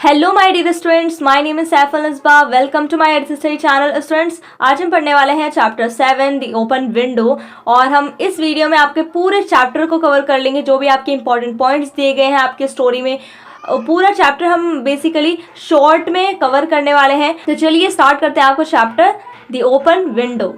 Hello my dear students, my name is Saif Al Nasba. Welcome to my edit study channel. Students, आज हम पढ़ने वाले हैं चैप्टर 7 द ओपन विंडो, और हम इस वीडियो में आपके पूरे चैप्टर को कवर कर लेंगे। जो भी आपके इंपॉर्टेंट पॉइंट्स दिए गए हैं आपके स्टोरी में, पूरा चैप्टर हम बेसिकली शॉर्ट में कवर करने वाले हैं। तो चलिए स्टार्ट करते हैं आपको चैप्टर द ओपन विंडो।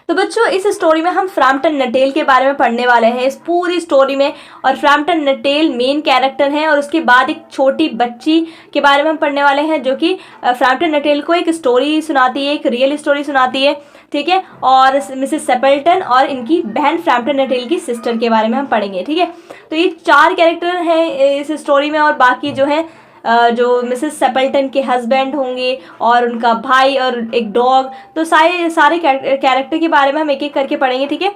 तो बच्चों, इस स्टोरी में हम फ्रैम्पटन नटेल के बारे में पढ़ने वाले हैं इस पूरी स्टोरी में। और फ्रैम्पटन नटेल मेन कैरेक्टर हैं, और उसके बाद एक छोटी बच्ची के बारे में हम पढ़ने वाले हैं जो कि फ्रैम्पटन नटेल को एक स्टोरी सुनाती है, एक रियल स्टोरी सुनाती है, ठीक है। और मिसेस सेपल्टन और इनकी बहन फ्रैम्पटन नटेल की सिस्टर के बारे में हम पढ़ेंगे, ठीक है। तो ये 4 कैरेक्टर हैं इस स्टोरी में, और बाकी जो है जो मिसेस सेपल्टन के हस्बैंड होंगे और उनका भाई और एक डॉग, तो सारे कैरेक्टर के बारे में हम एक एक करके पढ़ेंगे, ठीक है।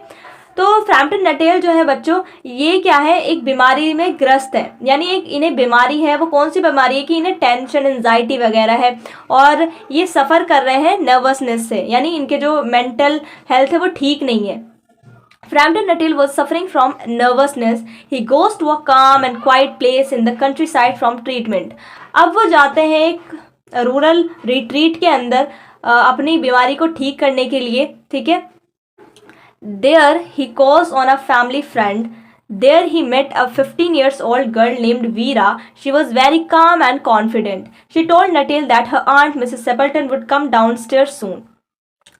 तो फ्रैम्पटन नटेल जो है बच्चों, ये क्या है, एक बीमारी में ग्रस्त है। यानी एक इन्हें बीमारी है। वो कौन सी बीमारी है कि इन्हें टेंशन, एंजाइटी वगैरह है, और ये सफ़र कर रहे हैं नर्वसनेस से। यानी इनके जो मेंटल हेल्थ है वो ठीक नहीं है। Frampton Natil was suffering from nervousness. He goes to a calm and quiet place in the countryside from treatment. अब वो जाते हैं एक रूरल रिट्रीट के अंदर अपनी बीमारी को ठीक करने के लिए, ठीक है। There he calls on a family friend. There he met a 15 years old girl named Veera. She was very calm and confident. She told Natil that her aunt Mrs. Seppleton would come downstairs soon.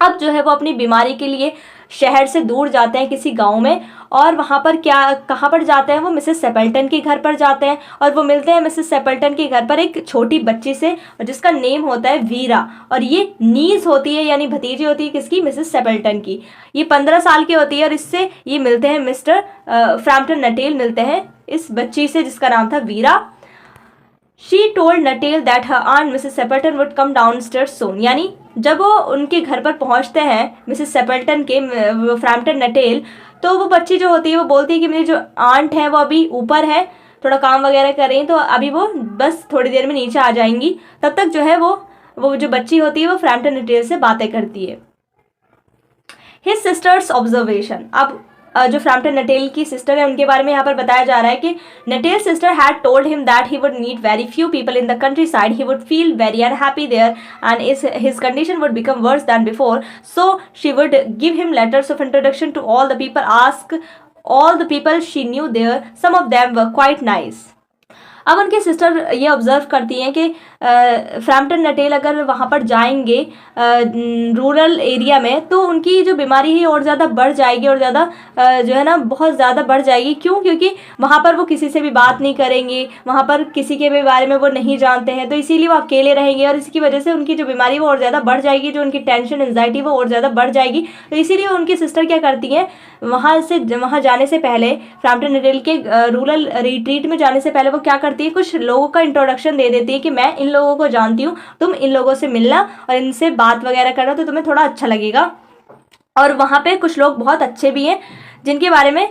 अब जो है वो अपनी बीमारी के लिए शहर से दूर जाते हैं किसी गांव में, और वहाँ पर कहाँ पर जाते हैं, वो मिसेस सेपल्टन के घर पर जाते हैं। और वो मिलते हैं मिसेस सेपल्टन के घर पर एक छोटी बच्ची से, जिसका नेम होता है वीरा। और ये नीस होती है, यानी भतीजी होती है किसकी, मिसेस सेपल्टन की। ये 15 साल की होती है, और इससे ये मिलते हैं मिस्टर फ्रैम्पटन नटेल मिलते हैं इस बच्ची से जिसका नाम था वीरा। She told Natil that her aunt Mrs. Seppleton would come downstairs soon. यानी जब वो उनके घर पर पहुंचते हैं मिसेस सेपल्टन के, फ्रैम्पटन नटेल, तो वो बच्ची जो होती है वो बोलती है कि मेरी जो आंट है वो अभी ऊपर है, थोड़ा काम वगैरह कर रही हैं, तो अभी वो बस थोड़ी देर में नीचे आ जाएंगी। तब तक जो है वो जो बच्ची होती है वो फ्रैम्पटन नटेल से बातें करती है। His sister's observation. अब जो फ्रैम्पटन नटेल की सिस्टर है उनके बारे में यहाँ पर बताया जा रहा है कि Natel sister had told him that he would meet very few people in the countryside. He would feel very unhappy there and his condition would become worse than before. So she would give him letters of introduction to all the people, ask all the people she knew there. Some of them were quite nice. अब उनकी sister ये observe करती हैं कि Frampton नटेल अगर वहाँ पर जाएंगे रूरल एरिया में, तो उनकी जो बीमारी है और ज़्यादा बढ़ जाएगी, और ज़्यादा जो है ना बहुत ज़्यादा बढ़ जाएगी। क्यों? क्योंकि वहाँ पर वो किसी से भी बात नहीं करेंगे, वहाँ पर किसी के भी बारे में वो नहीं जानते हैं, तो इसीलिए वो अकेले रहेंगे, और इसकी वजह से उनकी जो बीमारी वो और ज़्यादा बढ़ जाएगी, जो उनकी टेंशन, एंजाइटी वो और ज़्यादा बढ़ जाएगी। तो इसीलिए उनकी सिस्टर क्या करती हैं, वहाँ जाने से पहले, फ्रैम्पटन नटेल के रूरल रिट्रीट में जाने से पहले वो क्या करती है, कुछ लोगों का इंट्रोडक्शन दे देती है कि मैं इन लोगों को जानती हूँ, तुम इन लोगों से मिलना और इनसे बात वगैरह करना, तो तुम्हें थोड़ा अच्छा लगेगा। और वहाँ पे कुछ लोग बहुत अच्छे भी हैं जिनके बारे में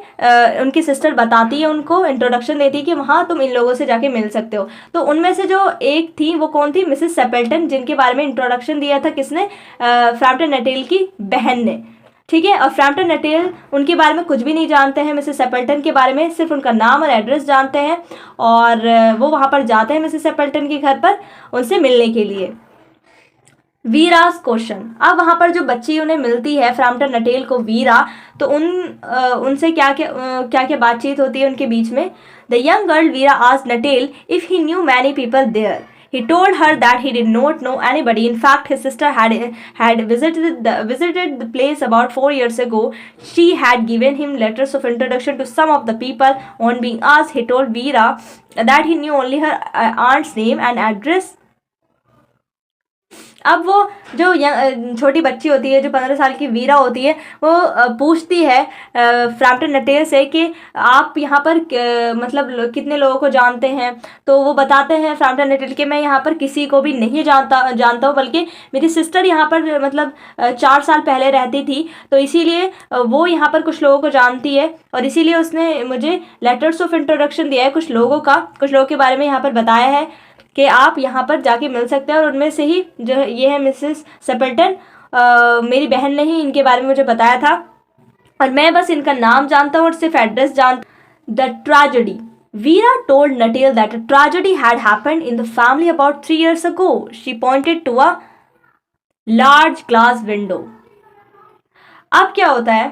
उनकी सिस्टर बताती है, उनको इंट्रोडक्शन देती है कि वहाँ तुम इन लोगों से जाके मिल सकते हो। तो उनमें से जो एक थी वो कौन थी, मिसेस सेपल्टन, जिनके बारे में इंट्रोडक्शन दिया था किसने, फ्रैम्पटन नटेल की बहन ने, ठीक है। और फ्रैम्पटन नटेल उनके बारे में कुछ भी नहीं जानते हैं, मिसेस सेपल्टन के बारे में सिर्फ उनका नाम और एड्रेस जानते हैं, और वो वहाँ पर जाते हैं मिसेस सेपल्टन के घर पर उनसे मिलने के लिए। वीराज क्वेश्चन। अब वहाँ पर जो बच्ची उन्हें मिलती है फ्रैम्पटन नटेल को, वीरा, तो उनसे क्या क्या बातचीत होती है उनके बीच में। The young girl Vera asked Natel if he knew many people there. He told her that he did not know anybody. In fact, his sister had visited the place about 4 years ago. She had given him letters of introduction to some of the people. On being asked, he told Veera that he knew only her aunt's name and address. अब वो जो छोटी बच्ची होती है, जो 15 साल की वीरा होती है, वो पूछती है फ्रैम्पटन नटेल से कि आप यहाँ पर मतलब कितने लोगों को जानते हैं। तो वो बताते हैं फ्रैम्पटन नटेल कि मैं यहाँ पर किसी को भी नहीं जानता हूँ, बल्कि मेरी सिस्टर यहाँ पर मतलब 4 साल पहले रहती थी, तो इसीलिए वो यहाँ पर कुछ लोगों को जानती है, और इसीलिए उसने मुझे लेटर्स ऑफ इंट्रोडक्शन दिया है कुछ लोगों के बारे में यहाँ पर बताया है कि आप यहाँ पर जाके मिल सकते हैं। और उनमें से ही जो ये है मिसेस सेपल्टन, मेरी बहन ने ही इनके बारे में मुझे बताया था, और मैं बस इनका नाम जानता हूँ और सिर्फ एड्रेस जानता हूँ। The tragedy. Veera told Natil that a tragedy had happened in the family about 3 years ago. She pointed to a large glass window. अब क्या होता है,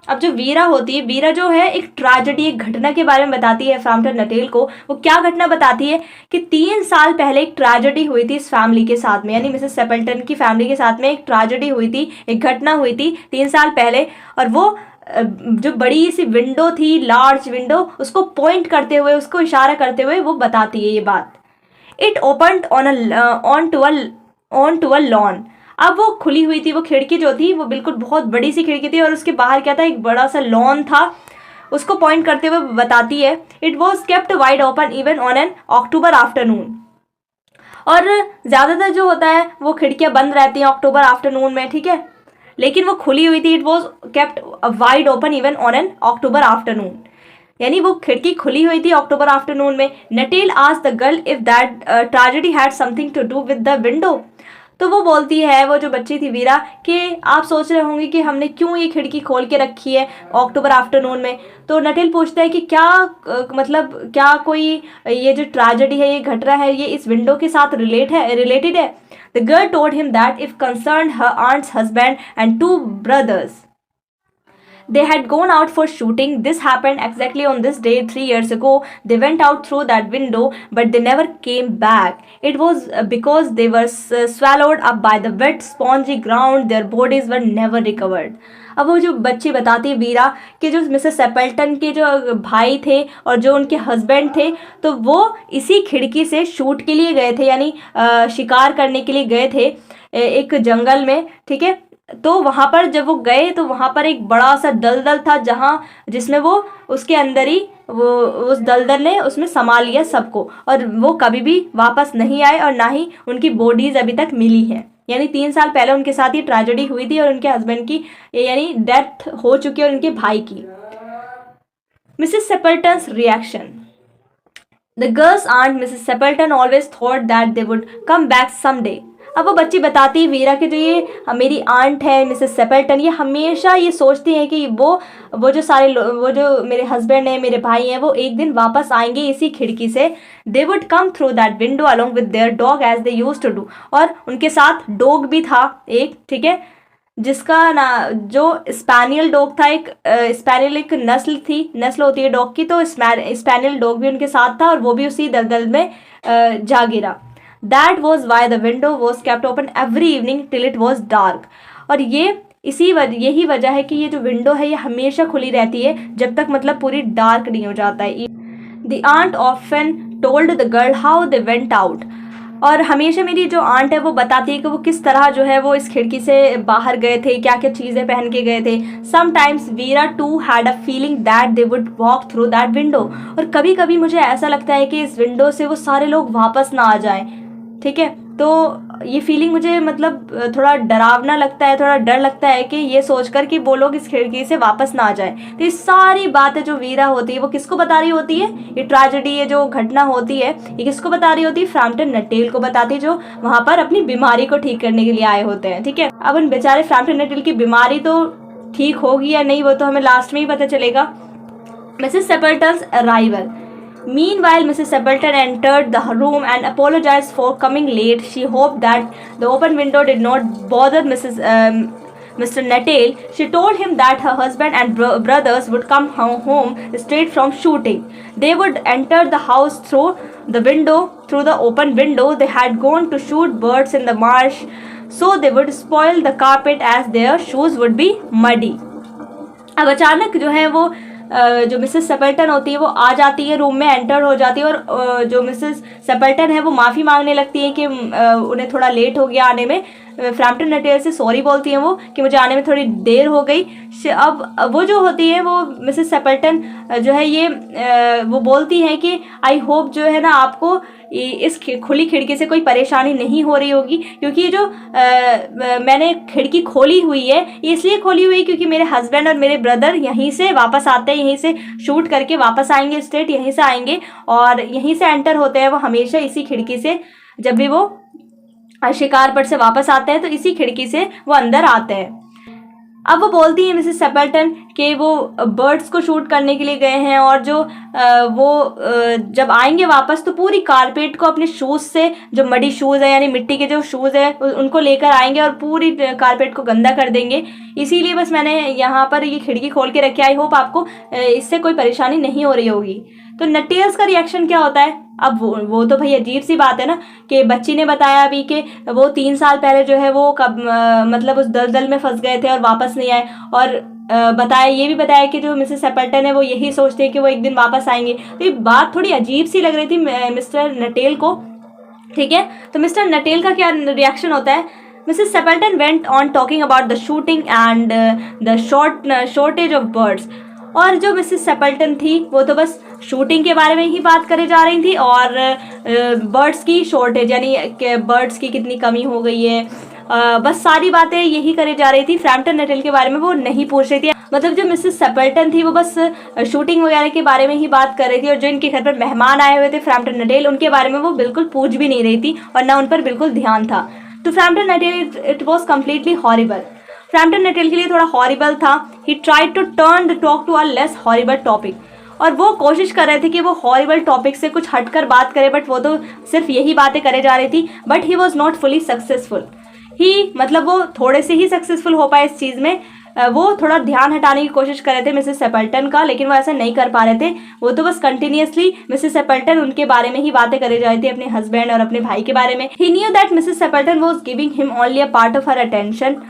अब जो वीरा होती है, वीरा जो है एक ट्रेजेडी, एक घटना के बारे में बताती है फ्रैम्पटन नटेल को। वो क्या घटना बताती है कि 3 साल पहले एक ट्रेजेडी हुई थी इस फैमिली के साथ में, यानी मिसेस सेपल्टन की फैमिली के साथ में एक ट्रेजेडी हुई थी, एक घटना हुई थी 3 साल पहले। और वो जो बड़ी सी विंडो थी, लार्ज विंडो, उसको पॉइंट करते हुए, उसको इशारा करते हुए वो बताती है ये बात। It opened on to a lawn. अब वो खुली हुई थी, वो खिड़की जो थी वो बिल्कुल बहुत बड़ी सी खिड़की थी और उसके बाहर क्या था, एक बड़ा सा लॉन था। उसको पॉइंट करते हुए बताती है, it was kept wide open even on an October afternoon. और ज़्यादातर जो होता है वो खिड़कियाँ बंद रहती हैं अक्टूबर आफ्टरनून में, ठीक है, लेकिन वो खुली हुई थी। It was kept wide open even on an October afternoon, यानी वो खिड़की खुली हुई थी अक्टूबर आफ्टरनून में। Nuttel asked the girl if that tragedy had something to do with the window. तो वो बोलती है, वो जो बच्ची थी वीरा, कि आप सोच रहे होंगे कि हमने क्यों ये खिड़की खोल के रखी है अक्टूबर आफ्टरनून में। तो नटेल पूछता है कि क्या मतलब क्या कोई ये जो ट्रेजेडी है, ये घटना है, ये इस विंडो के साथ रिलेटेड है। The girl told him that if concerned her aunt's husband and 2 brothers. They had gone out for shooting. This happened exactly on this day 3 years ago. They went out through that window, but they never came back. It was because they were swallowed up by the wet, spongy ground. Their bodies were never recovered. अब वो जो बच्ची बताती है वीरा कि जो Mrs सेपल्टन के जो भाई थे और जो उनके हस्बैंड थे, तो वो इसी खिड़की से शूट के लिए गए थे, यानी शिकार करने के लिए गए थे एक जंगल में, ठीक है। तो वहाँ पर जब वो गए तो वहाँ पर एक बड़ा सा दलदल था, जिसमें वो उसके अंदर ही वो उस दलदल ने उसमें समा लिया सबको, और वो कभी भी वापस नहीं आए और ना ही उनकी बॉडीज अभी तक मिली है। यानी 3 साल पहले उनके साथ ये ट्रेजेडी हुई थी और उनके हस्बैंड की यानी डेथ हो चुकी है और उनके भाई की। Mrs Sappleton's reaction. The girl's aunt Mrs Sappleton always thought that they would come back someday. अब वो बच्ची बताती है वीरा कि जो ये मेरी आंट है मिसेस सेपल्टन, ये हमेशा ये सोचती हैं कि वो जो मेरे हस्बैंड हैं, मेरे भाई हैं, वो एक दिन वापस आएंगे इसी खिड़की से। They would come through that window along with their dog as they used to do. और उनके साथ डॉग भी था एक, ठीक है, जिसका ना जो स्पैनियल डॉग था, एक स्पैनियल एक नस्ल होती है डॉग की, तो स्पैनियल डॉग भी उनके साथ था और वो भी उसी दलदल में जा गिरा। That was why the window was kept open every evening till it was dark. और यही वजह है कि ये जो विंडो है ये हमेशा खुली रहती है जब तक मतलब पूरी डार्क नहीं हो जाता है। The aunt often told the girl how they went out. और हमेशा मेरी जो आंट है वो बताती है कि वो किस तरह जो है वो इस खिड़की से बाहर गए थे, क्या क्या चीज़ें पहन के गए थे। Sometimes Vera too had a feeling that they would walk through that window. और कभी कभी मुझे ऐसा लगता है कि इस विंडो से वो सारे लोग वापस ना आ जाएं, ठीक है। तो ये फीलिंग मुझे मतलब थोड़ा डरावना लगता है, थोड़ा डर लगता है कि ये सोचकर कि वो लोग इस खिड़की से वापस ना आ जाएं। तो ये सारी बातें जो वीरा होती है वो किसको बता रही होती है, ये ट्रेजेडी, ये जो घटना होती है ये किसको बता रही होती है, फ्रैम्पटन नटेल को बताती है, जो वहाँ पर अपनी बीमारी को ठीक करने के लिए आए होते हैं, ठीक है। अब उन बेचारे फ्रैम्पटन नटेल की बीमारी तो ठीक होगी या नहीं वो तो हमें लास्ट में ही पता चलेगा। Mrs Sappleton's arrival. Meanwhile, Mrs. Seppelton entered the room and apologized for coming late. She hoped that the open window did not bother Mr. Natel. She told him that her husband and brothers would come home straight from shooting. They would enter the house through the open window. They had gone to shoot birds in the marsh, so they would spoil the carpet as their shoes would be muddy. अब अचानक जो है वो जो Mrs सेपल्टन होती है वो आ जाती है, रूम में एंटर हो जाती है और जो मिसेस सेपल्टन है वो माफ़ी मांगने लगती है कि उन्हें थोड़ा लेट हो गया आने में। फ्रैम्पटन नटेल से सॉरी बोलती हैं वो कि मुझे आने में थोड़ी देर हो गई। अब वो जो होती है वो मिसेस सेपल्टन जो है ये वो बोलती हैं कि आई होप जो है ना आपको इस खुली खिड़की से कोई परेशानी नहीं हो रही होगी, क्योंकि जो मैंने खिड़की खोली हुई है ये इसलिए खोली हुई है क्योंकि मेरे हस्बैंड और मेरे ब्रदर यहीं से वापस आते हैं, यहीं से शूट करके वापस आएंगे, स्ट्रेट यहीं से आएंगे और यहीं से एंटर होते हैं वो हमेशा इसी खिड़की से। जब भी वो शिकार पर से वापस आते हैं तो इसी खिड़की से वो अंदर आते हैं। अब वो बोलती है मिसेस सेपल्टन कि वो बर्ड्स को शूट करने के लिए गए हैं और वो जब आएंगे वापस तो पूरी कारपेट को अपने शूज़ से, जो मडी शूज़ है यानी मिट्टी के जो शूज़ है उनको लेकर आएंगे और पूरी कारपेट को गंदा कर देंगे। इसीलिए बस मैंने यहाँ पर ये खिड़की खोल के रखी। आई होप आपको इससे कोई परेशानी नहीं हो रही होगी। तो नटेल्स का रिएक्शन क्या होता है? अब वो तो भाई अजीब सी बात है ना कि बच्ची ने बताया अभी कि वो 3 साल पहले जो है वो कब मतलब उस दलदल में फंस गए थे और वापस नहीं आए, और ये भी बताया कि जो मिसेस सेपल्टन है वो यही सोचते हैं कि वो एक दिन वापस आएंगे। तो ये बात थोड़ी अजीब सी लग रही थी मिस्टर नटेल को। ठीक है, तो मिस्टर नटेल का क्या रिएक्शन होता है? Mrs Sappleton went on talking about the shooting and the shortage of birds. और जो मिसेस सेपल्टन थी वो तो बस शूटिंग के बारे में ही बात करे जा रही थी और बर्ड्स की शॉर्टेज यानी बर्ड्स की कितनी कमी हो गई है, बस सारी बातें यही करे जा रही थी। फ्रैम्पटन नटेल के बारे में वो नहीं पूछ रही थी। मतलब जो मिसेस सेपल्टन थी वो बस शूटिंग वगैरह के बारे में ही बात कर रही थी और जो इनके घर पर मेहमान आए हुए थे फ्रैम्पटन नटेल, उनके बारे में वो बिल्कुल पूछ भी नहीं रही थी और ना उन पर बिल्कुल ध्यान था। तो Framton Nuttel it was completely horrible. Framton Nuttel के लिए थोड़ा हॉरिबल था। He tried to turn the talk to a less horrible topic. और वो कोशिश कर रहे थे कि वो हॉरिबल टॉपिक से कुछ हटकर बात करे, बट वो तो सिर्फ यही बातें करे जा रही थी। But he was not fully successful. मतलब वो थोड़े से ही सक्सेसफुल हो पाए इस चीज़ में। वो थोड़ा ध्यान हटाने की कोशिश कर रहे थे मिसेस सेपल्टन का, लेकिन वो ऐसा नहीं कर पा रहे थे। वो तो बस कंटिन्यूअसली मिसेस सेपल्टन उनके बारे में ही बातें करे जा रही थी, अपने हस्बैंड और अपने भाई के बारे में। He knew that Mrs Sappleton was giving him only a part of her attention.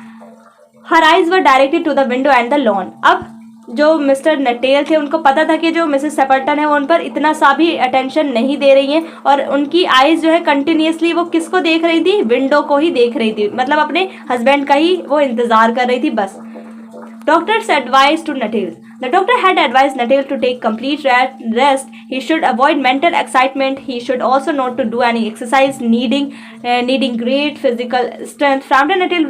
Her eyes were directed to the window and the lawn. अब जो मिस्टर नटेल थे उनको पता था कि जो मिसेस सेपल्टन है वो उन पर इतना सा भी अटेंशन नहीं दे रही हैं और उनकी आइज जो है कंटिन्यूअसली वो किसको देख रही थी? विंडो को ही देख रही थी। मतलब अपने हस्बैंड का ही वो इंतजार कर रही थी बस। Doctors advised to Natil. The doctor had advised Natil to take complete rest. He should avoid mental excitement. He should also not to do any exercise needing great physical strength. Frampton Natil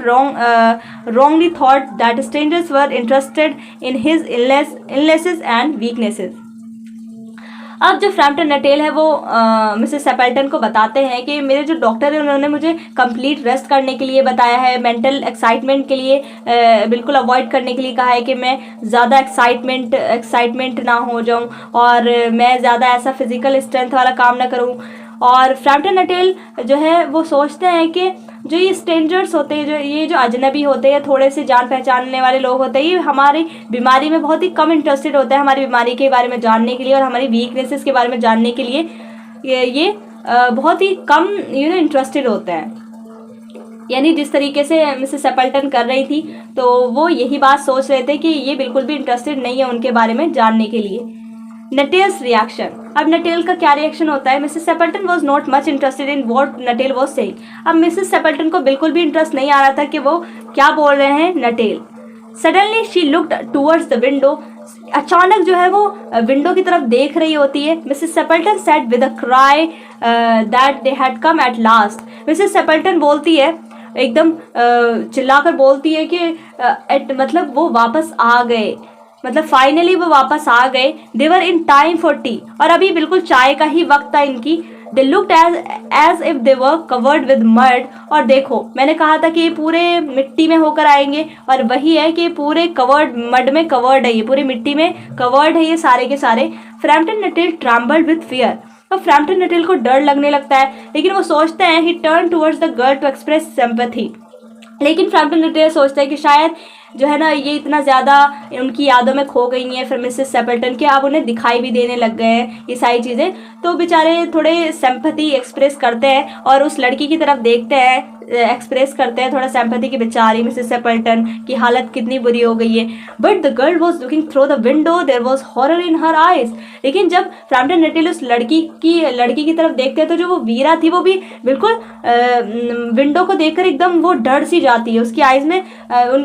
wrongly thought that strangers were interested in his illnesses and weaknesses. अब जो Frampton नटेल है वो Mrs Sappleton को बताते हैं कि मेरे जो डॉक्टर है उन्होंने मुझे कंप्लीट रेस्ट करने के लिए बताया है, मेंटल एक्साइटमेंट के लिए बिल्कुल अवॉइड करने के लिए कहा है कि मैं ज़्यादा एक्साइटमेंट ना हो जाऊं और मैं ज़्यादा ऐसा फिजिकल स्ट्रेंथ वाला काम ना करूं। और फ्रैम्पटन नटेल जो है वो सोचते हैं कि जो ये स्ट्रेंजर्स होते हैं, जो अजनबी होते हैं, थोड़े से जान पहचानने वाले लोग होते हैं, ये हमारी बीमारी में बहुत ही कम इंटरेस्टेड होते हैं हमारी बीमारी के बारे में जानने के लिए और हमारी वीकनेसेस के बारे में जानने के लिए ये बहुत ही कम इंटरेस्टेड होते हैं। यानी जिस तरीके से मिसेस सेपल्टन कर रही थी तो वो यही बात सोच रहे थे कि ये बिल्कुल भी इंटरेस्टेड नहीं है उनके बारे में जानने के लिए। Nuttel's reaction. अब नटेल का क्या रिएक्शन होता है? Mrs Sappleton was not much interested in what Nuttel was saying. अब मिसेस सेपल्टन को बिल्कुल भी इंटरेस्ट नहीं आ रहा था कि वो क्या बोल रहे हैं Nuttel. Suddenly she looked towards the window. अचानक जो है वो विंडो की तरफ देख रही होती है। Mrs Sappleton said with a cry that they had come at last. Mrs Sappleton बोलती है, एकदम चिल्लाकर बोलती है कि मतलब वो वापस आ गए, मतलब फाइनली वो वापस आ गए। They were in time for tea. और अभी बिल्कुल चाय का ही वक्त था इनकी। They looked as if they were covered with mud. और देखो मैंने कहा था कि ये पूरे मिट्टी में होकर आएंगे और वही है कि पूरे कवर्ड मड में कवर्ड है, ये पूरी मिट्टी में कवर्ड है ये सारे के सारे। Framton Nuttel trembled with fear. और फ्रैम्पटन नटेल को डर लगने लगता है, लेकिन वो सोचते हैं he turn towards the girl to express sympathy. लेकिन फ्रैम्पटन नटेल सोचते हैं कि शायद जो है ना ये इतना ज़्यादा उनकी यादों में खो गई हैं फिर मिसेस सेपल्टन के, अब उन्हें दिखाई भी देने लग गए हैं ये सारी चीज़ें, तो बेचारे थोड़े सिंपैथी एक्सप्रेस करते हैं और उस लड़की की तरफ देखते हैं, एक्सप्रेस करते हैं थोड़ा सिंपैथी की बेचारी मिसेस सेपल्टन की हालत कितनी बुरी हो गई है। But the girl was looking through the window, there was horror in her eyes. लेकिन जब फ्रैम्पटन नटेल उस लड़की की तरफ देखते हैं तो जो वो वीरा थी वो भी बिल्कुल विंडो को देखकर एकदम वो डर सी जाती है, उसकी आइज में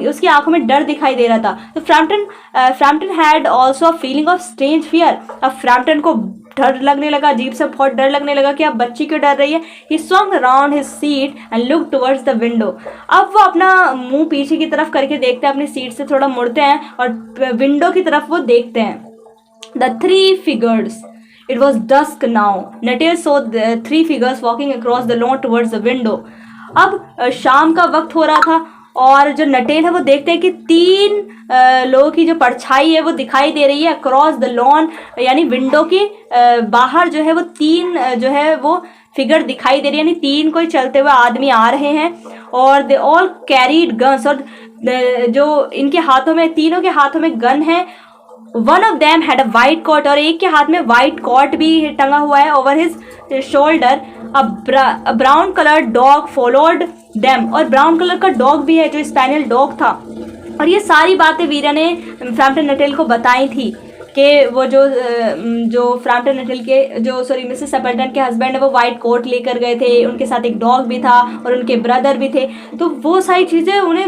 उसकी आंखों में डर दिखाई दे रहा था। तो Frampton had also a feeling of strange fear. अब फ्रैम्पटन को डर लगने लगा, अजीब सा बहुत डर लगने लगा कि अब बच्ची क्यों डर रही है। He swung around his seat and looked towards the window. अब वो अपना मुंह पीछे की तरफ करके देखते हैं, अपनी सीट से थोड़ा मुड़ते हैं और विंडो की तरफ वो देखते हैं। The three figures. It was dusk now. Natil saw the three figures walking across the lawn towards the window. अब शाम का वक्त हो रहा था और जो नटेल है वो देखते हैं कि 3 लोगों की जो परछाई है वो दिखाई दे रही है अक्रॉस द लॉन, यानी विंडो की बाहर जो है वो 3 जो है वो फिगर दिखाई दे रही है, यानी 3 कोई चलते हुए आदमी आ रहे हैं। और दे ऑल कैरीड गन्स, और जो इनके हाथों में, तीनों के हाथों में गन है। One of them had a white coat, और एक के हाथ में वाइट कोट भी टंगा हुआ है over his shoulder. A brown colour dog followed them, और ब्राउन कलर का डॉग भी है जो स्पैनियल डॉग था। और ये सारी बातें वीरा ने फ्रैम्पटन नटेल को बताई थी कि वो जो फ्रैम्पटन नटेल के जो मिसेस सेपल्टन के हस्बैंड है वो वाइट कोट लेकर गए थे, उनके साथ एक डॉग भी था और उनके ब्रदर भी थे। तो वो सारी चीज़ें उन्हें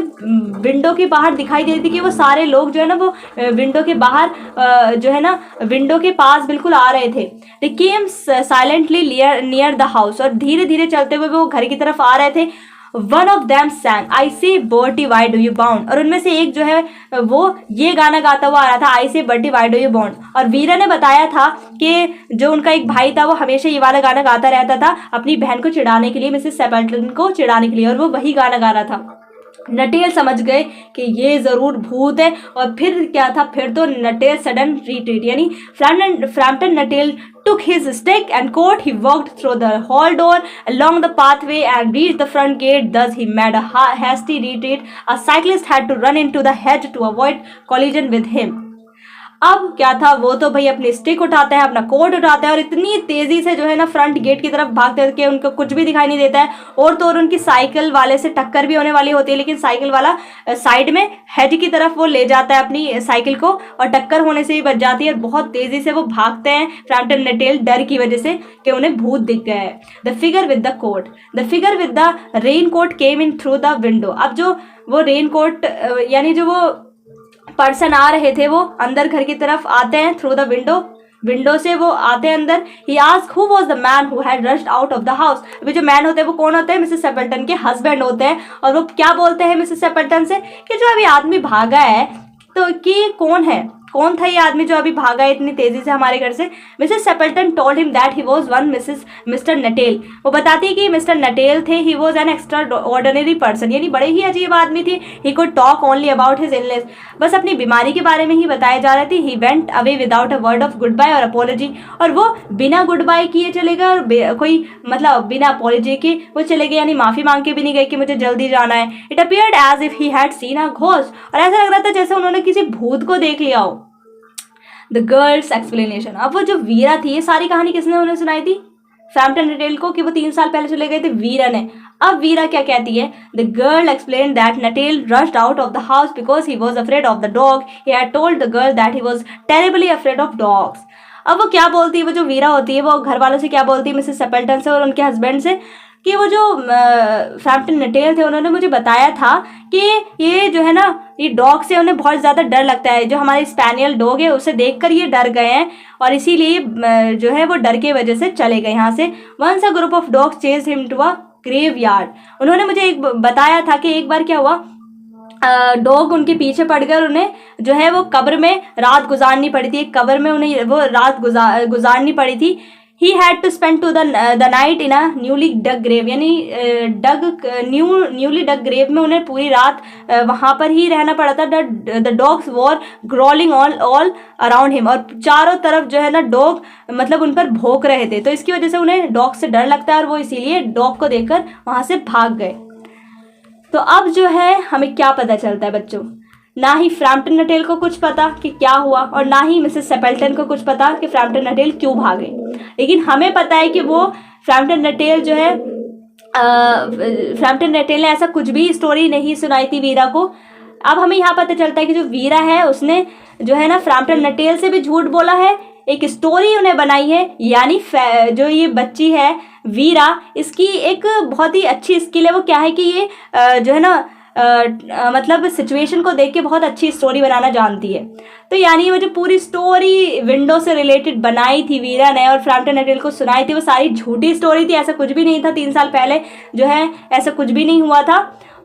विंडो के बाहर दिखाई दे रही थी कि वो सारे लोग जो है ना वो विंडो के बाहर जो है ना विंडो के पास बिल्कुल आ रहे थे। दे केम साइलेंटली नियर द हाउस, और धीरे धीरे चलते हुए वो घर की तरफ आ रहे थे। वन ऑफ देम सैंग आई से Bertie why do you bound, और उनमें से एक जो है वो ये गाना गाता हुआ आ रहा था, आई से Bertie why do you bound. और वीरा ने बताया था कि जो उनका एक भाई था वो हमेशा ये वाला गाना गाता रहता था अपनी बहन को चिढ़ाने के लिए, मिसेस सेपल्टन को चिढ़ाने के लिए, और वो वही गाना गा रहा था। नटेल समझ गए कि ये ज़रूर भूत है। और फिर क्या था, फिर तो नटेल सडन रिट्रीट, यानी Frampton नटेल took his stick and coat. He walked through the hall door, along the pathway, and reached the front gate. Thus he made a hasty retreat. A cyclist had to run into the hedge to avoid collision with him. अब क्या था, वो तो भाई अपनी stick उठाता है, अपना कोट उठाता है और इतनी तेजी से जो है ना फ्रंट गेट की तरफ भागते हैं कि उनको कुछ भी दिखाई नहीं देता है। और तो और उनकी साइकिल वाले से टक्कर भी होने वाली होती है, लेकिन साइकिल वाला साइड में हेड की तरफ वो ले जाता है अपनी साइकिल को, और टक्कर होने से ही बच जाती है। और बहुत तेजी से वो भागते हैं फ्रैम्पटन नटेल, डर की वजह से कि उन्हें भूत दिख गया है। The figure with the coat, the figure with the raincoat came in through the window. अब जो वो रेन कोट यानी जो वो पर्सन आ रहे थे वो अंदर घर की तरफ आते हैं थ्रू द विंडो से वो आते हैं अंदर। He asked who was the man who had rushed out of the house. अभी जो मैन होते हैं वो कौन होते हैं, मिसेस सेपल्टन के हस्बैंड होते हैं। और वो क्या बोलते हैं मिसेस सेपल्टन से कि जो अभी आदमी भागा है तो कि कौन था ये आदमी जो अभी भागा है इतनी तेजी से हमारे घर से। Mrs Sappleton told him that he was one Mr Nuttel. वो बताती है कि मिस्टर नटेल थे। He was an extraordinary person, यानी बड़े ही अजीब आदमी थे। He could talk only about his illness, बस अपनी बीमारी के बारे में ही बताया जा रहे थे। He went away without a word of goodbye और अपॉलॉजी, और वो बिना गुड बाय किए चले गए और कोई मतलब बिना अपॉलॉजी के वो चले गए, यानी माफी मांग के भी नहीं गए कि मुझे जल्दी जाना है। It appeared as if he had seen a ghost, और ऐसा लग रहा था जैसे उन्होंने किसी भूत को देख लिया हो। द गर्ल्स एक्सप्लेनेशन, अब वो जो वीरा थी, ये सारी कहानी किसने उन्हें सुनाई थी, फ्रैम्पटन नटेल को, कि वो 3 साल पहले चले गए थे, वीरा ने। अब वीरा क्या कहती है, the girl explain that Nuttel rushed out of the house because he was afraid of the dog. He had told the girl that he was terribly afraid of dogs. अब वो क्या बोलती है, वो जो वीरा होती है वो घर वालों से क्या बोलती है, मिसेस सेपल्टन से और उनके हस्बैंड से, कि वो जो फ्रैम्पटन नटेल थे उन्होंने मुझे बताया था कि ये जो है ना ये डॉग से उन्हें बहुत ज़्यादा डर लगता है, जो हमारे स्पैनियल डॉग है उसे देखकर ये डर गए हैं और इसीलिए जो है वो डर के वजह से चले गए यहाँ से। Once a group of dogs chase him to a graveyard. उन्होंने मुझे एक बताया था कि एक बार क्या हुआ, डॉग उनके पीछे पड़ गए और उन्हें जो है वो कब्र में रात गुजारनी पड़ी थी, एक कब्र में उन्हें वो रात गुजारनी पड़ी थी। He had to spend to the night in a newly dug grave, यानी न्यूली डग ग्रेव में उन्हें पूरी रात वहाँ पर ही रहना पड़ा था। The dogs were growling all around him, और चारों तरफ जो है ना डॉग मतलब उन पर भौंक रहे थे, तो इसकी वजह से उन्हें डॉग से डर लगता है और वो इसीलिए डॉग को देखकर वहाँ से भाग गए। तो अब जो है हमें क्या पता चलता है बच्चों, ना ही फ्रैम्पटन नटेल को कुछ पता कि क्या हुआ और ना ही मिसेस सेपल्टन को कुछ पता कि फ्रैम्पटन नटेल क्यों भागे, लेकिन हमें पता है कि वो फ्रैम्पटन नटेल जो है फ्रैम्पटन नटेल ने ऐसा कुछ भी स्टोरी नहीं सुनाई थी वीरा को। अब हमें यहाँ पता चलता है कि जो वीरा है उसने जो है ना फ्रैम्पटन नटेल से भी झूठ बोला है, एक स्टोरी उन्हें बनाई है, यानी जो ये बच्ची है वीरा, इसकी एक बहुत ही अच्छी स्किल है। वो क्या है कि ये जो है ना मतलब सिचुएशन को देख के बहुत अच्छी स्टोरी बनाना जानती है। तो यानी वो जो पूरी स्टोरी विंडो से रिलेटेड बनाई थी वीरा ने और फ्रैम्पटन नटेल को सुनाई थी, वो सारी झूठी स्टोरी थी, ऐसा कुछ भी नहीं था। 3 साल पहले जो है ऐसा कुछ भी नहीं हुआ था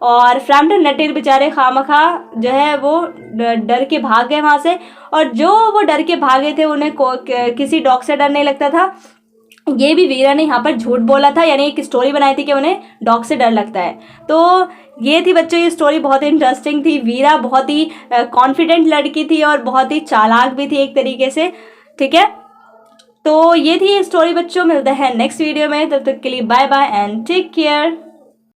और फ्रैम्पटन नटेल बेचारे खामखा जो है वो डर के भाग गए वहाँ से। और जो वो डर के भागे थे उन्हें किसी डॉग से डर नहीं लगता था, ये भी वीरा ने यहाँ पर झूठ बोला था, यानी एक स्टोरी बनाई थी कि उन्हें डॉग से डर लगता है। तो ये थी बच्चों ये स्टोरी, बहुत ही इंटरेस्टिंग थी। वीरा बहुत ही कॉन्फिडेंट लड़की थी और बहुत ही चालाक भी थी एक तरीके से, ठीक है। तो ये थी स्टोरी बच्चों, मिलते हैं नेक्स्ट वीडियो में, तब तक के लिए bye bye and take care.